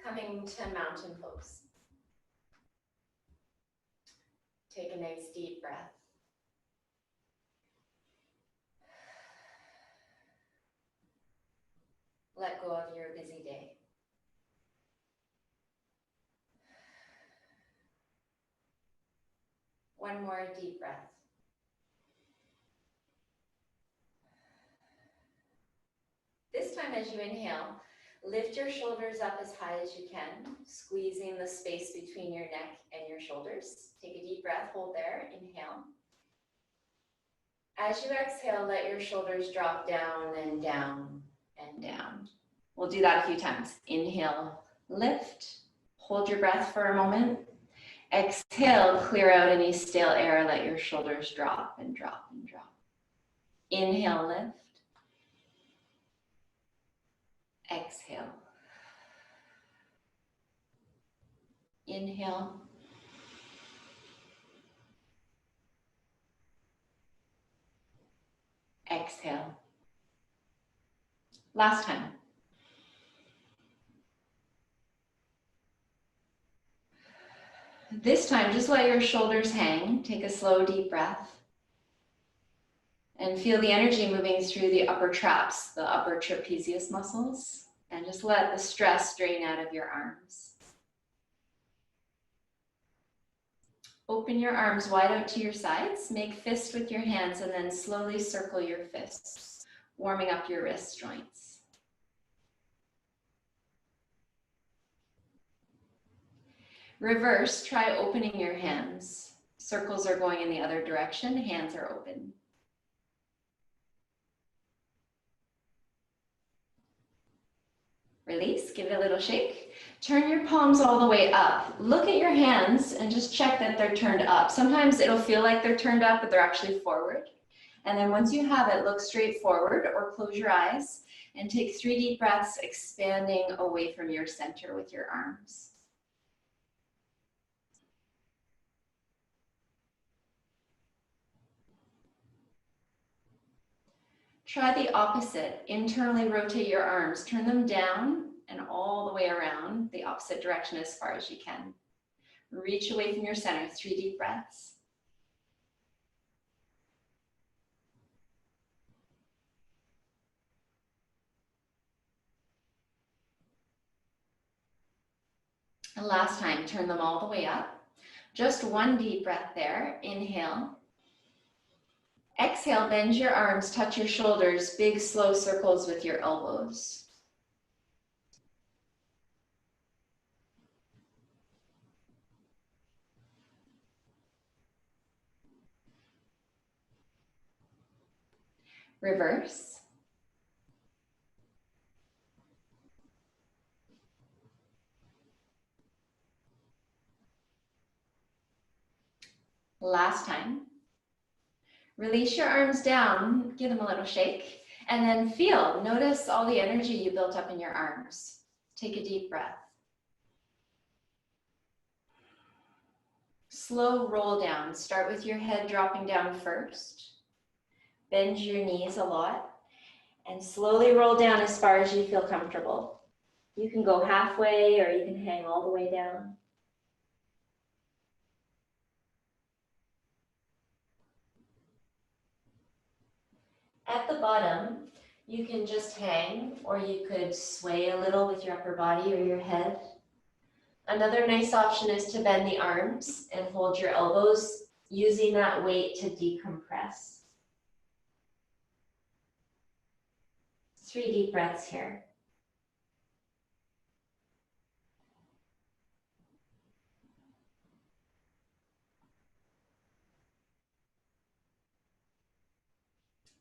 Coming to mountain pose. Take a nice deep breath. Let go of your busy day. One more deep breath. This time as you inhale, lift your shoulders up as high as you can, squeezing the space between your neck and your shoulders. Take a deep breath, hold there, inhale. As you exhale, let your shoulders drop down and down and down. We'll do that a few times. Inhale, lift, hold your breath for a moment. Exhale, clear out any stale air, let your shoulders drop and drop and drop. Inhale, lift. Exhale. Inhale. Exhale. Last time. This time, just let your shoulders hang. Take a slow, deep breath. And feel the energy moving through the upper traps, the upper trapezius muscles. And just let the stress drain out of your arms. Open your arms wide out to your sides. Make fist with your hands and then slowly circle your fists, warming up your wrist joints. Reverse, try opening your hands. Circles are going in the other direction, hands are open. Release, give it a little shake. Turn your palms all the way up. Look at your hands and just check that they're turned up. Sometimes it'll feel like they're turned up, but they're actually forward. And then once you have it, look straight forward or close your eyes and take 3 deep breaths, expanding away from your center with your arms. Try the opposite. Internally rotate your arms. Turn them down and all the way around the opposite direction as far as you can. Reach away from your center. 3 deep breaths. And last time, turn them all the way up. Just 1 deep breath there. Inhale. Exhale, bend your arms, touch your shoulders, big slow circles with your elbows. Reverse. Last time. Release your arms down, give them a little shake, and then feel, notice all the energy you built up in your arms. Take a deep breath. Slow roll down. Start with your head dropping down first. Bend your knees a lot and slowly roll down as far as you feel comfortable. You can go halfway or you can hang all the way down. At the bottom, you can just hang, or you could sway a little with your upper body or your head. Another nice option is to bend the arms and hold your elbows, using that weight to decompress. 3 deep breaths here.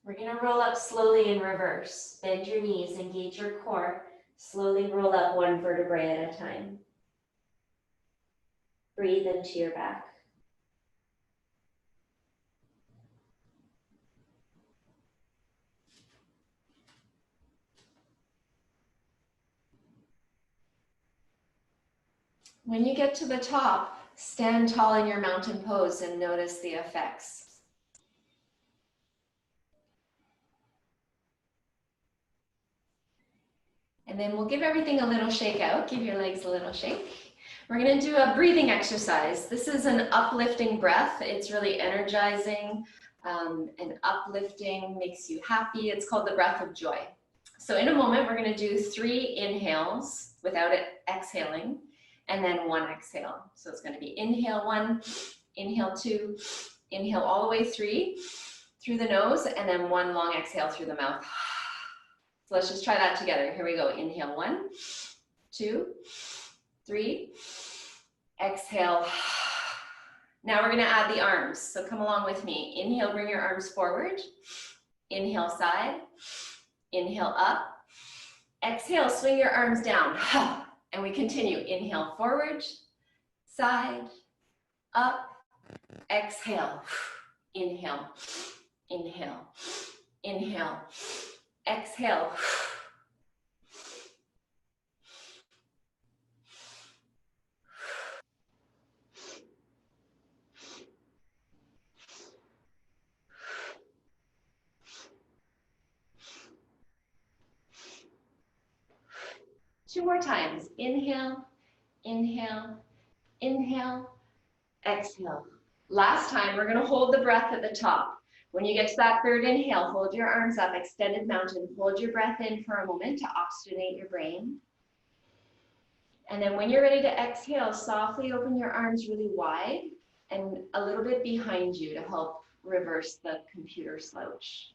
We're going to roll up slowly in reverse. Bend your knees, engage your core. Slowly roll up 1 vertebrae at a time. Breathe into your back. When you get to the top, stand tall in your mountain pose and notice the effects. And then we'll give everything a little shake out. Give your legs a little shake. We're going to do a breathing exercise. This is an uplifting breath. It's really energizing and uplifting, makes you happy. It's called the breath of joy. So in a moment, we're going to do 3 inhales without it exhaling, and then 1 exhale. So it's going to be inhale 1, inhale 2, inhale all the way 3 through the nose, and then 1 long exhale through the mouth. So let's just try that together. Here we go. Inhale 1, 2, 3. Exhale. Now we're going to add the arms. So come along with me. Inhale, bring your arms forward. Inhale, side. Inhale, up. Exhale, swing your arms down. And we continue. Inhale, forward, side, up. Exhale. Inhale, inhale, inhale. Exhale. 2 more times. Inhale, inhale, inhale, exhale. Last time, we're going to hold the breath at the top. When you get to that 3rd inhale, hold your arms up, extended mountain. Hold your breath in for a moment to oxygenate your brain. And then when you're ready to exhale, softly open your arms really wide and a little bit behind you to help reverse the computer slouch.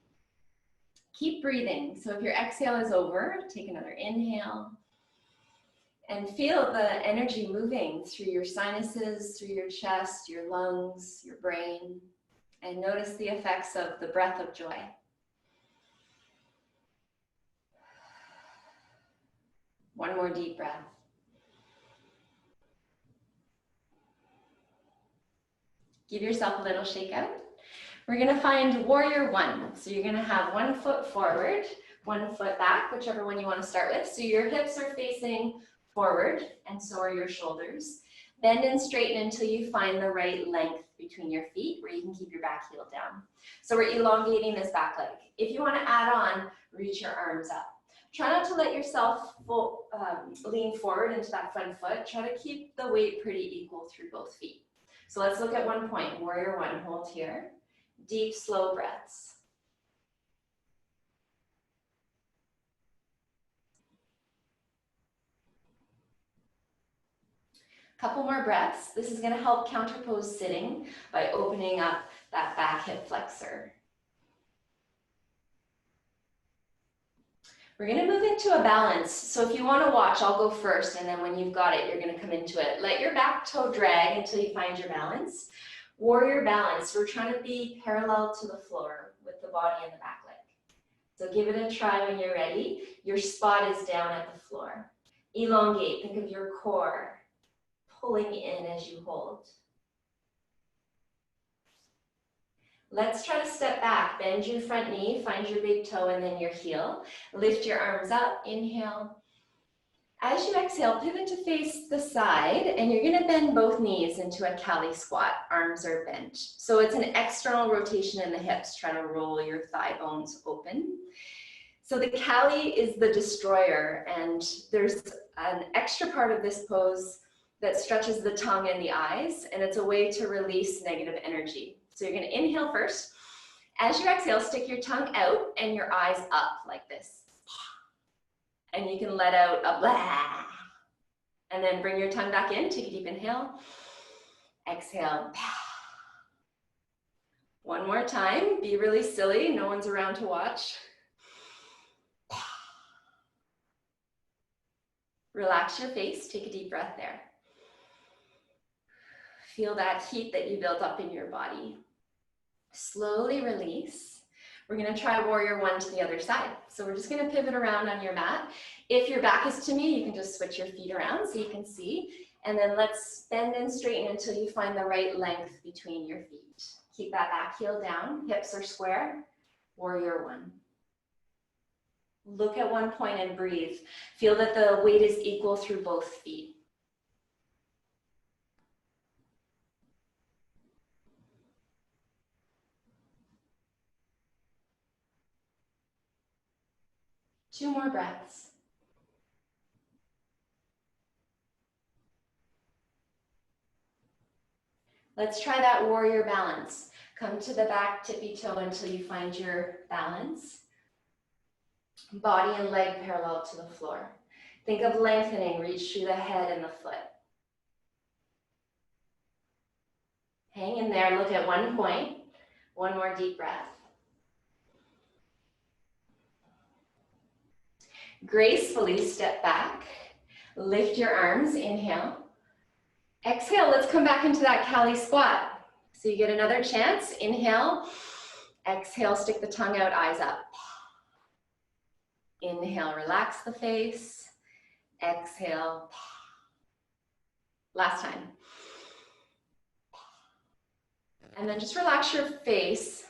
Keep breathing. So if your exhale is over, take another inhale. And feel the energy moving through your sinuses, through your chest, your lungs, your brain. And notice the effects of the breath of joy. One more deep breath. Give yourself a little shake out. We're going to find warrior 1. So you're going to have 1 foot forward, 1 foot back, whichever one you want to start with. So your hips are facing forward, and so are your shoulders. Bend and straighten until you find the right length between your feet where you can keep your back heel down. So we're elongating this back leg. If you want to add on, reach your arms up. Try not to let yourself lean forward into that front foot. Try to keep the weight pretty equal through both feet. So let's look at 1 point. Warrior 1, hold here. Deep, slow breaths. Couple more breaths. This is going to help counterpose sitting by opening up that back hip flexor. We're going to move into a balance. So if you want to watch, I'll go first, and then when you've got it, you're going to come into it. Let your back toe drag until you find your balance. Warrior balance. We're trying to be parallel to the floor with the body and the back leg. So give it a try when you're ready. Your spot is down at the floor. Elongate. Think of your core pulling in as you hold. Let's try to step back. Bend your front knee, find your big toe and then your heel. Lift your arms up, inhale. As you exhale, pivot to face the side, and you're gonna bend both knees into a Cali squat. Arms are bent. So it's an external rotation in the hips. Try to roll your thigh bones open. So the Cali is the destroyer, and there's an extra part of this pose that stretches the tongue and the eyes, and it's a way to release negative energy. So you're going to inhale first. As you exhale, stick your tongue out and your eyes up like this. And you can let out a blah. And then bring your tongue back in. Take a deep inhale. Exhale. 1 more time. Be really silly. No one's around to watch. Relax your face. Take a deep breath there. Feel that heat that you built up in your body. Slowly release. We're going to try warrior 1 to the other side. So we're just going to pivot around on your mat. If your back is to me, you can just switch your feet around so you can see. And then let's bend and straighten until you find the right length between your feet. Keep that back heel down. Hips are square. Warrior 1. Look at 1 point and breathe. Feel that the weight is equal through both feet. Two more breaths. Let's try that warrior balance. Come to the back tippy toe until you find your balance. Body and leg parallel to the floor. Think of lengthening, reach through the head and the foot. Hang in there, look at one point. One more deep breath. Gracefully step back. Lift your arms, inhale. Exhale, let's come back into that Cali squat. So you get another chance. Inhale. Exhale, stick the tongue out, eyes up. Inhale, relax the face. Exhale. Last time. And then just relax your face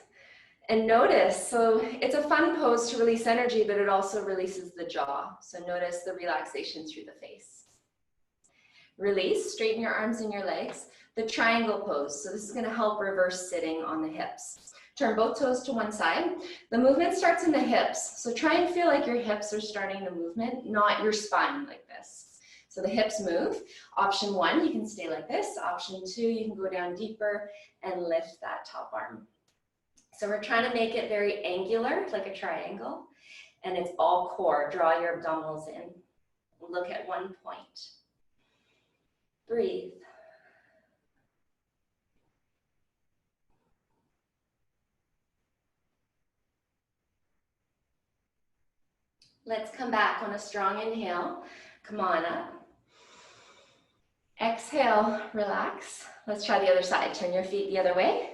and notice. So it's a fun pose to release energy, but it also releases the jaw. So notice the relaxation through the face. Release, straighten your arms and your legs. The triangle pose. So this is going to help reverse sitting on the hips. Turn both toes to one side. The movement starts in the hips. So try and feel like your hips are starting the movement, not your spine like this. So the hips move. Option 1, you can stay like this. Option 2, you can go down deeper and lift that top arm. So we're trying to make it very angular, like a triangle, and it's all core. Draw your abdominals in. Look at one point. Breathe. Let's come back on a strong inhale. Come on up. Exhale, relax. Let's try the other side. Turn your feet the other way.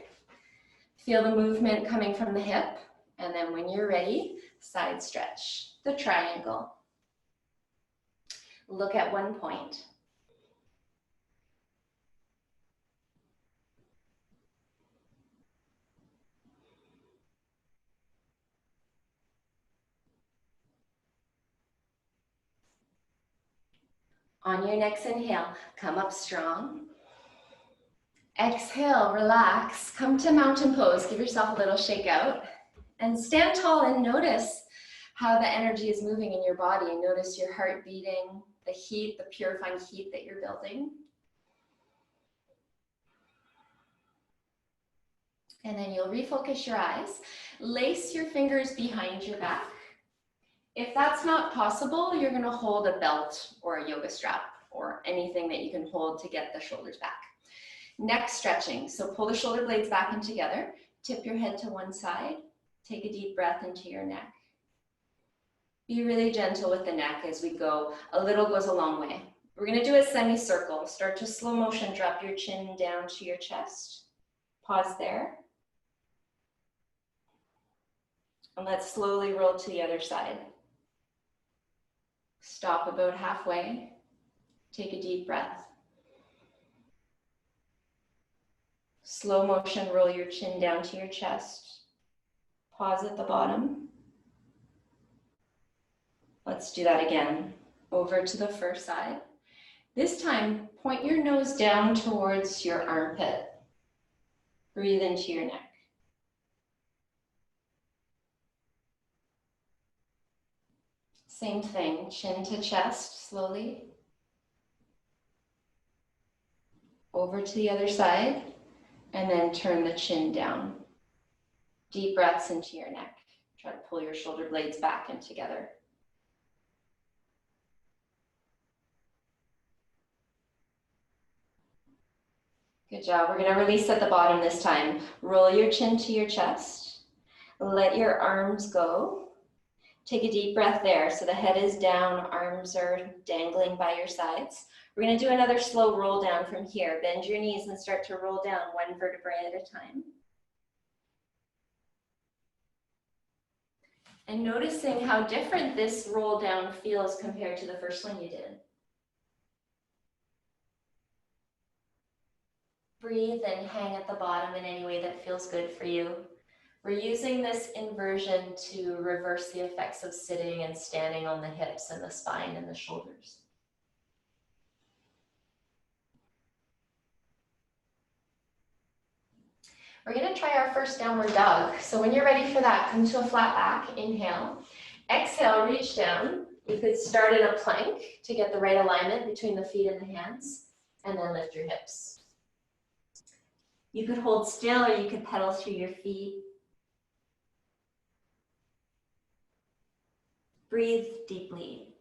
Feel the movement coming from the hip. And then when you're ready, side stretch, the triangle. Look at one point. On your next inhale, come up strong. Exhale, relax. Come to mountain pose. Give yourself a little shake out. And stand tall and notice how the energy is moving in your body. And notice your heart beating, the heat, the purifying heat that you're building. And then you'll refocus your eyes. Lace your fingers behind your back. If that's not possible, you're going to hold a belt or a yoga strap or anything that you can hold to get the shoulders back. Neck stretching. So pull the shoulder blades back in together. Tip your head to one side. Take a deep breath into your neck. Be really gentle with the neck as we go. A little goes a long way. We're going to do a semicircle. Start to slow motion. Drop your chin down to your chest. Pause there. And let's slowly roll to the other side. Stop about halfway. Take a deep breath. Slow motion, roll your chin down to your chest. Pause at the bottom. Let's do that again. Over to the first side. This time, point your nose down towards your armpit. Breathe into your neck. Same thing, chin to chest, slowly. Over to the other side, and then turn the chin down. Deep breaths into your neck. Try to pull your shoulder blades back and together. Good job. We're going to release at the bottom this time. Roll your chin to your chest. Let your arms go. Take a deep breath there. So the head is down, arms are dangling by your sides. We're going to do another slow roll down from here. Bend your knees and start to roll down one vertebrae at a time. And noticing how different this roll down feels compared to the first one you did. Breathe and hang at the bottom in any way that feels good for you. We're using this inversion to reverse the effects of sitting and standing on the hips and the spine and the shoulders. We're going to try our first downward dog. So when you're ready for that, come to a flat back, inhale. Exhale, reach down. You could start in a plank to get the right alignment between the feet and the hands, and then lift your hips. You could hold still or you could pedal through your feet. Breathe deeply.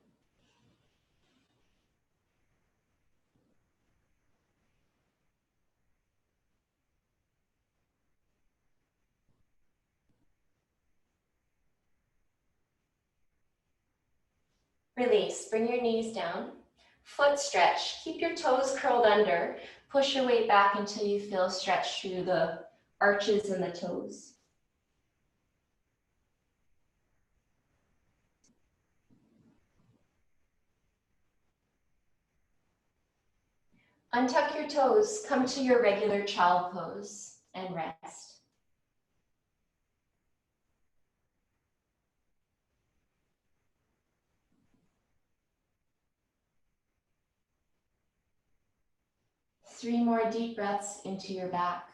Release, bring your knees down. Foot stretch, keep your toes curled under. Push your weight back until you feel stretched through the arches in the toes. Untuck your toes, come to your regular child pose and rest. Three more deep breaths into your back.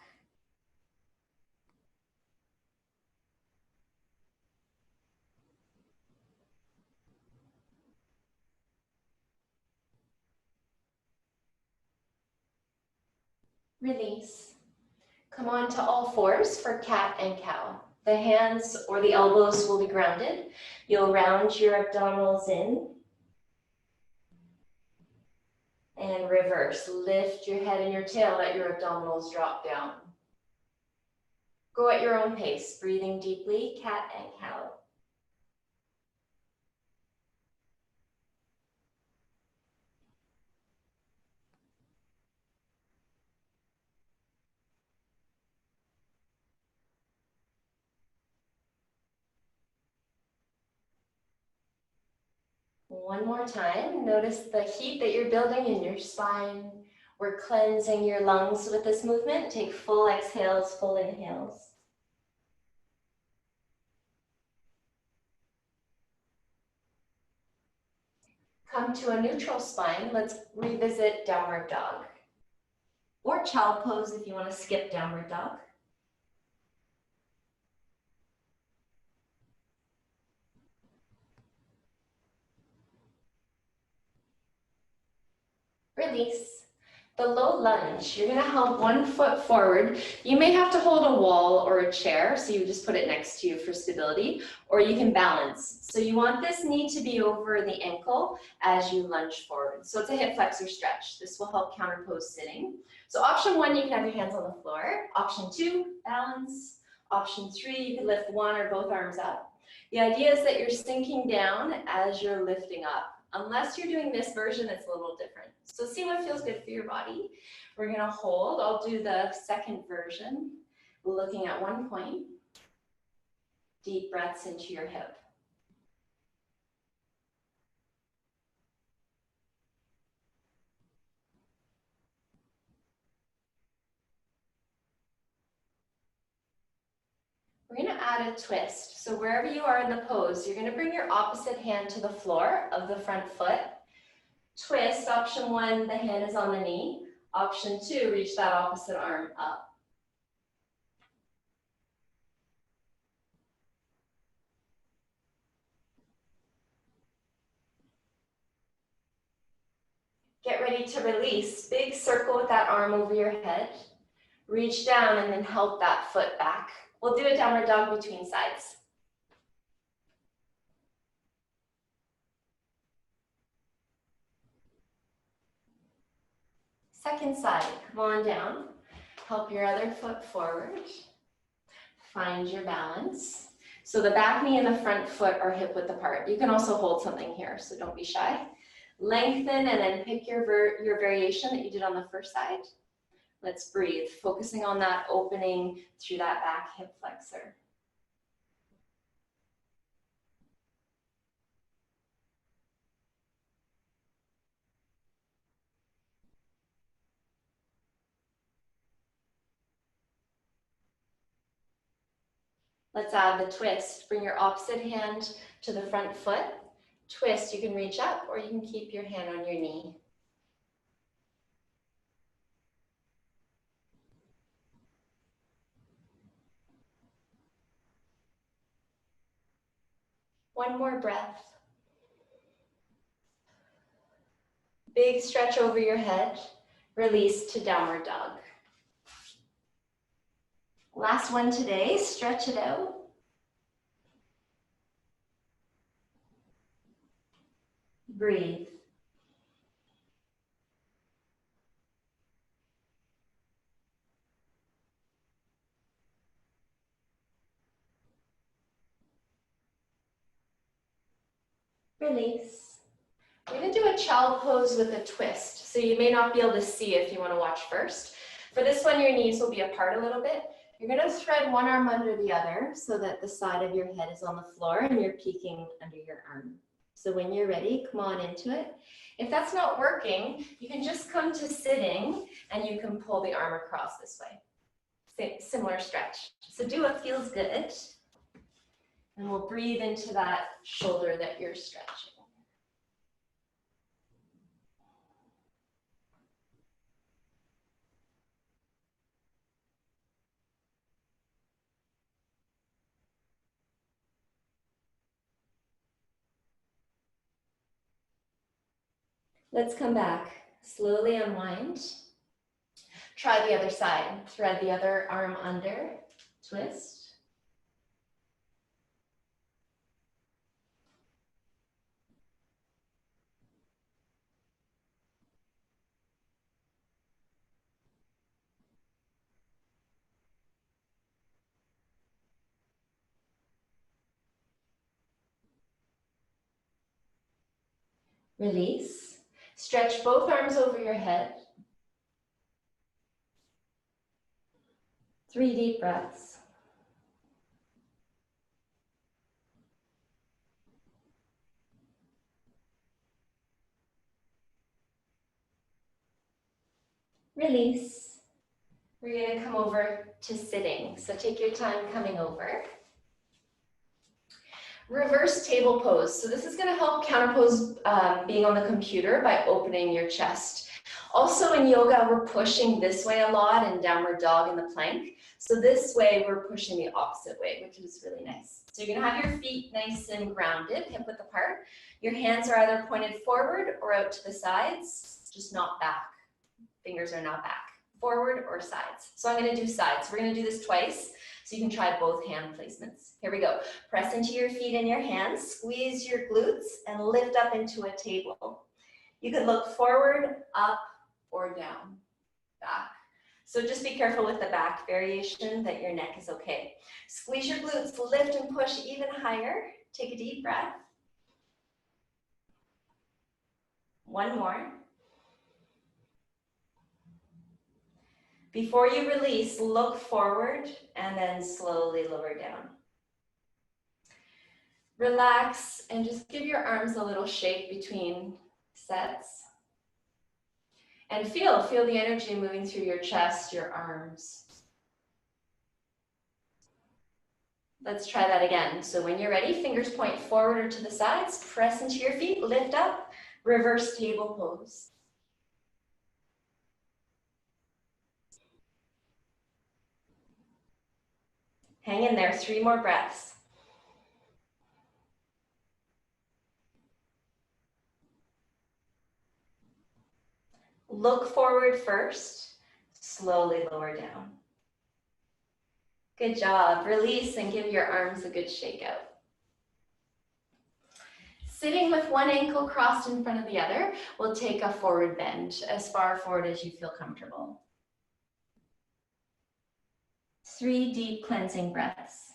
Release. Come on to all fours for cat and cow. The hands or the elbows will be grounded. You'll round your abdominals in and reverse. Lift your head and your tail, let your abdominals drop down. Go at your own pace, breathing deeply, cat and cow. One more time, notice the heat that you're building in your spine. We're cleansing your lungs with this movement. Take full exhales, full inhales. Come to a neutral spine. Let's revisit downward dog. Or child pose if you want to skip downward dog. Release. The low lunge, you're gonna help one foot forward. You may have to hold a wall or a chair, so you just put it next to you for stability, or you can balance. So you want this knee to be over the ankle as you lunge forward. So it's a hip flexor stretch. This will help counterpose sitting. So option one, you can have your hands on the floor. Option two, balance. Option three, you can lift one or both arms up. The idea is that you're sinking down as you're lifting up. Unless you're doing this version, it's a little different. So see what feels good for your body. We're gonna hold. I'll do the second version. Looking at one point. Deep breaths into your hip. We're gonna add a twist. So wherever you are in the pose, you're gonna bring your opposite hand to the floor of the front foot. Twist, option one, the hand is on the knee. Option two, reach that opposite arm up. Get ready to release. Big circle with that arm over your head. Reach down and then help that foot back. We'll do a downward dog between sides. Second side, come on down. Help your other foot forward. Find your balance. So the back knee and the front foot are hip width apart. You can also hold something here, so don't be shy. Lengthen and then pick your variation that you did on the first side. Let's breathe, focusing on that opening through that back hip flexor. Let's add the twist. Bring your opposite hand to the front foot. Twist, you can reach up or you can keep your hand on your knee. One more breath. Big stretch over your head. Release to downward dog. Last one today, stretch it out. Breathe. Release. We're going to do a child pose with a twist. So you may not be able to see if you want to watch first. For this one, your knees will be apart a little bit. You're going to thread one arm under the other so that the side of your head is on the floor and you're peeking under your arm. So when you're ready, come on into it. If that's not working, you can just come to sitting and you can pull the arm across this way. Similar stretch. So do what feels good. And we'll breathe into that shoulder that you're stretching. Let's come back. Slowly unwind. Try the other side. Thread the other arm under. Twist. Release. Stretch both arms over your head. 3 deep breaths. Release. We're going to come over to sitting. So take your time coming over. Reverse table pose. So this is going to help counterpose being on the computer by opening your chest. Also in yoga, we're pushing this way a lot in downward dog in the plank. So this way, we're pushing the opposite way, which is really nice. So you're going to have your feet nice and grounded, hip width apart. Your hands are either pointed forward or out to the sides, just not back. Fingers are not back. Forward or sides. So I'm going to do sides. We're going to do this twice. So you can try both hand placements. Here we go. Press into your feet and your hands, squeeze your glutes, and lift up into a table. You can look forward, up, or down, back. So just be careful with the back variation that your neck is okay. Squeeze your glutes, lift and push even higher. Take a deep breath. One more. Before you release, look forward and then slowly lower down. Relax and just give your arms a little shake between sets. And feel the energy moving through your chest, your arms. Let's try that again. So when you're ready, fingers point forward or to the sides, press into your feet, lift up, reverse table pose. Hang in there, 3 more breaths. Look forward first, slowly lower down. Good job. Release and give your arms a good shake out. Sitting with one ankle crossed in front of the other, we'll take a forward bend, as far forward as you feel comfortable. 3 deep cleansing breaths.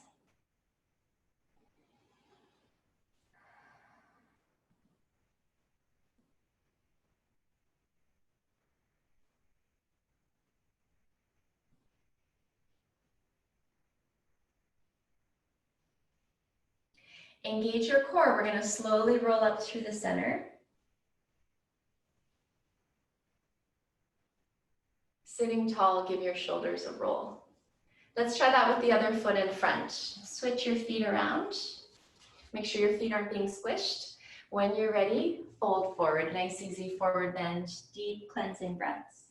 Engage your core. We're going to slowly roll up through the center. Sitting tall, give your shoulders a roll. Let's try that with the other foot in front. Switch your feet around. Make sure your feet aren't being squished. When you're ready, fold forward. Nice, easy forward bend. Deep cleansing breaths.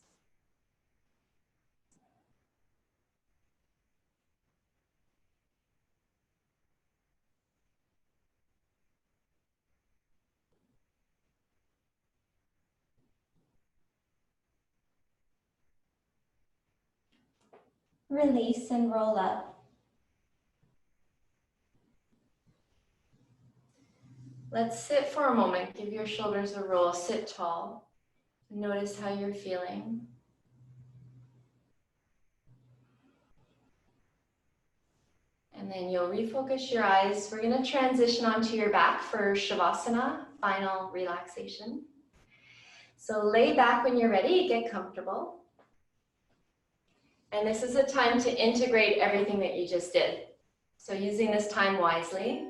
Release and roll up. Let's sit for a moment. Give your shoulders a roll. Sit tall. Notice how you're feeling. And then you'll refocus your eyes. We're going to transition onto your back for Shavasana, final relaxation. So lay back when you're ready, get comfortable. And this is a time to integrate everything that you just did. So using this time wisely.